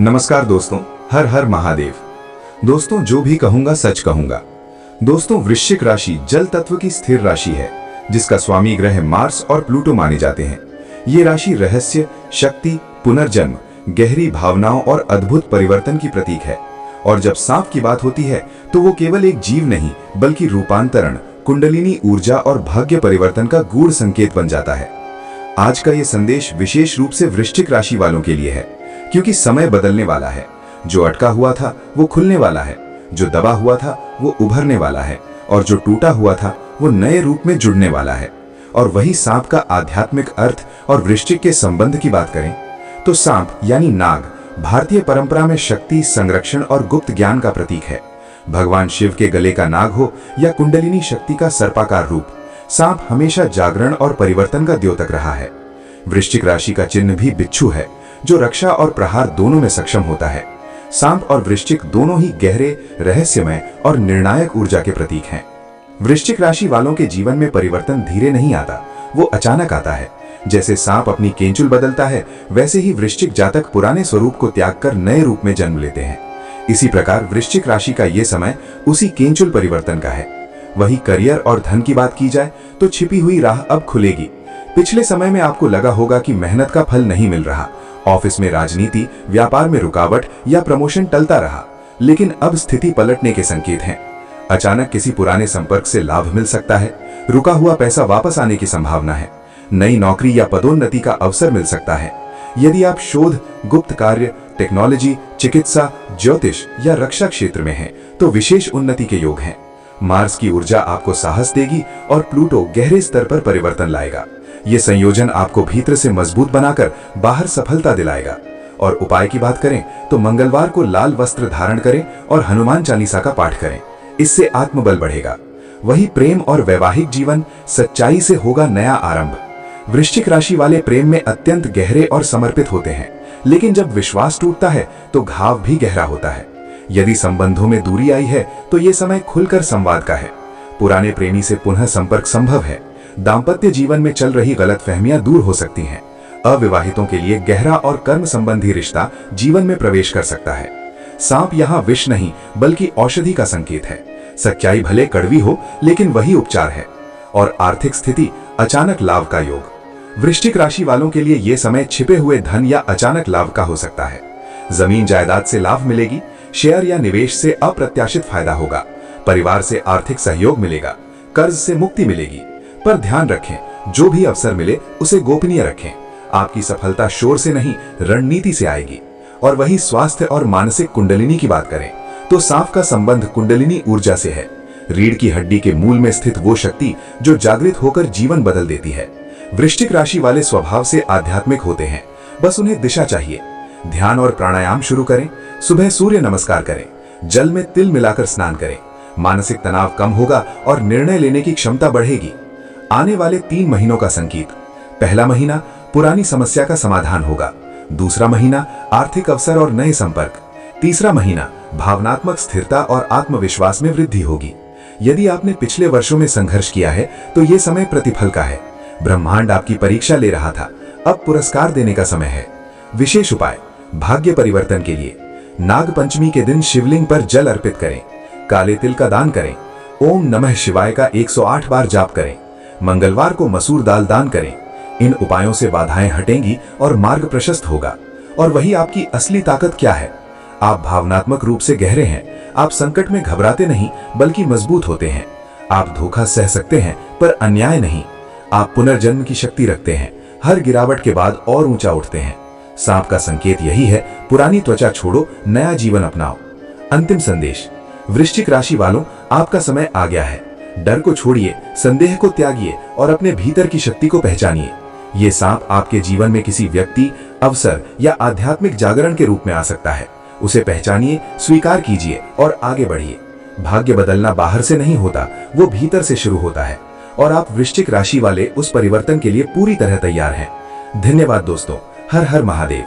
नमस्कार दोस्तों, हर हर महादेव। दोस्तों, जो भी कहूंगा सच कहूंगा। दोस्तों, वृश्चिक राशि जल तत्व की स्थिर राशि है, जिसका स्वामी ग्रह मार्स और प्लूटो माने जाते हैं। ये राशि रहस्य, शक्ति, पुनर्जन्म, गहरी भावनाओं और अद्भुत परिवर्तन की प्रतीक है। और जब सांप की बात होती है तो वो केवल एक जीव नहीं, बल्कि रूपांतरण, कुंडलिनी ऊर्जा और भाग्य परिवर्तन का गूढ़ संकेत बन जाता है। आज का ये संदेश विशेष रूप से वृश्चिक राशि वालों के लिए है, क्योंकि समय बदलने वाला है। जो अटका हुआ था वो खुलने वाला है, जो दबा हुआ था वो उभरने वाला है, और जो टूटा हुआ था वो नए रूप में जुड़ने वाला है। और वही सांप का आध्यात्मिक अर्थ और वृश्चिक के संबंध की बात करें तो सांप यानी नाग भारतीय परंपरा में शक्ति, संरक्षण और गुप्त ज्ञान का प्रतीक है। भगवान शिव के गले का नाग हो या कुंडलिनी शक्ति का सर्पाकार रूप, सांप हमेशा जागरण और परिवर्तन का द्योतक रहा है। वृश्चिक राशि का चिन्ह भी बिच्छू है, जो रक्षा और प्रहार दोनों में सक्षम होता है। सांप और वृश्चिक दोनों ही गहरे, रहस्यमय और निर्णायक ऊर्जा के प्रतीक हैं। वृश्चिक राशि वालों के जीवन में परिवर्तन धीरे नहीं आता, वो अचानक आता है। जैसे सांप अपनी केंचुल बदलता है, वैसे ही वृश्चिक जातक पुराने स्वरूप को त्याग कर नए रूप में जन्म लेते हैं। इसी प्रकार वृश्चिक राशि का ये समय उसी केंचुल परिवर्तन का है। वही करियर और धन की बात की जाए तो छिपी हुई राह अब खुलेगी। पिछले समय में आपको लगा होगा कि मेहनत का फल नहीं मिल रहा, ऑफिस में राजनीति, व्यापार में रुकावट या प्रमोशन टलता रहा, लेकिन अब स्थिति पलटने के संकेत हैं। अचानक किसी पुराने संपर्क से लाभ मिल सकता है, रुका हुआ पैसा वापस आने की संभावना है, नई नौकरी या पदोन्नति का अवसर मिल सकता है। यदि आप शोध, गुप्त कार्य, टेक्नोलॉजी, चिकित्सा, ज्योतिष या रक्षा क्षेत्र में हैं, तो विशेष उन्नति के योग हैं। मार्स की ऊर्जा आपको साहस देगी और प्लूटो गहरे स्तर पर परिवर्तन लाएगा। ये संयोजन आपको भीतर से मजबूत बनाकर बाहर सफलता दिलाएगा। और उपाय की बात करें तो मंगलवार को लाल वस्त्र धारण करें और हनुमान चालीसा का पाठ करें, इससे आत्मबल बढ़ेगा। वही प्रेम और वैवाहिक जीवन, सच्चाई से होगा नया आरंभ। वृश्चिक राशि वाले प्रेम में अत्यंत गहरे और समर्पित होते हैं, लेकिन जब विश्वास टूटता है तो घाव भी गहरा होता है। यदि संबंधों में दूरी आई है तो ये समय खुलकर संवाद का है। पुराने प्रेमी से पुनः संपर्क संभव है। दाम्पत्य जीवन में चल रही गलतफहमियां दूर हो सकती हैं। अविवाहितों के लिए गहरा और कर्म संबंधी रिश्ता जीवन में प्रवेश कर सकता है। सांप यहाँ विष नहीं बल्कि औषधि का संकेत है। सच्चाई भले कड़वी हो, लेकिन वही उपचार है। और आर्थिक स्थिति, अचानक लाभ का योग। वृश्चिक राशि वालों के लिए यह समय छिपे हुए धन या अचानक लाभ का हो सकता है। जमीन जायदाद से लाभ मिलेगी, शेयर या निवेश से अप्रत्याशित फायदा होगा, परिवार से आर्थिक सहयोग मिलेगा, कर्ज से मुक्ति मिलेगी। पर ध्यान रखें, जो भी अवसर मिले उसे गोपनीय रखें। आपकी सफलता शोर से नहीं, रणनीति से आएगी। और वही स्वास्थ्य और मानसिक कुंडलिनी की बात करें तो सांप का संबंध कुंडलिनी ऊर्जा से है। रीढ़ की हड्डी के मूल में स्थित वो शक्ति जो जागृत होकर जीवन बदल देती है। वृश्चिक राशि वाले स्वभाव से आध्यात्मिक होते हैं, बस उन्हें दिशा चाहिए। ध्यान और प्राणायाम शुरू करें, सुबह सूर्य नमस्कार करें, जल में तिल मिलाकर स्नान करें। मानसिक तनाव कम होगा और निर्णय लेने की क्षमता बढ़ेगी। आने वाले 3 महीनों का संकेत। पहला महीना पुरानी समस्या का समाधान होगा, दूसरा महीना आर्थिक अवसर और नए संपर्क, तीसरा महीना भावनात्मक स्थिरता और आत्मविश्वास में वृद्धि होगी। यदि आपने पिछले वर्षों में संघर्ष किया है तो ये समय प्रतिफल का है। ब्रह्मांड आपकी परीक्षा ले रहा था, अब पुरस्कार देने का समय है। विशेष उपाय भाग्य परिवर्तन के लिए नाग पंचमी के दिन शिवलिंग पर जल अर्पित करें, काले तिल का दान करें, ओम नमः शिवाय का 108 बार जाप करें, मंगलवार को मसूर दाल दान करें। इन उपायों से बाधाएं हटेंगी और मार्ग प्रशस्त होगा। और वही आपकी असली ताकत क्या है? आप भावनात्मक रूप से गहरे हैं। आप संकट में घबराते नहीं बल्कि मजबूत होते हैं। आप धोखा सह सकते हैं पर अन्याय नहीं। आप पुनर्जन्म की शक्ति रखते हैं, हर गिरावट के बाद और ऊंचा उठते हैं। सांप का संकेत यही है, पुरानी त्वचा छोड़ो, नया जीवन अपनाओ। अंतिम संदेश, वृश्चिक राशि वालों, आपका समय आ गया है। डर को छोड़िए, संदेह को त्यागिए और अपने भीतर की शक्ति को पहचानिए। ये सांप आपके जीवन में किसी व्यक्ति, अवसर या आध्यात्मिक जागरण के रूप में आ सकता है। उसे पहचानिए, स्वीकार कीजिए और आगे बढ़िए। भाग्य बदलना बाहर से नहीं होता, वो भीतर से शुरू होता है। और आप वृश्चिक राशि वाले उस परिवर्तन के लिए पूरी तरह तैयार हैं। धन्यवाद दोस्तों। हर हर महादेव।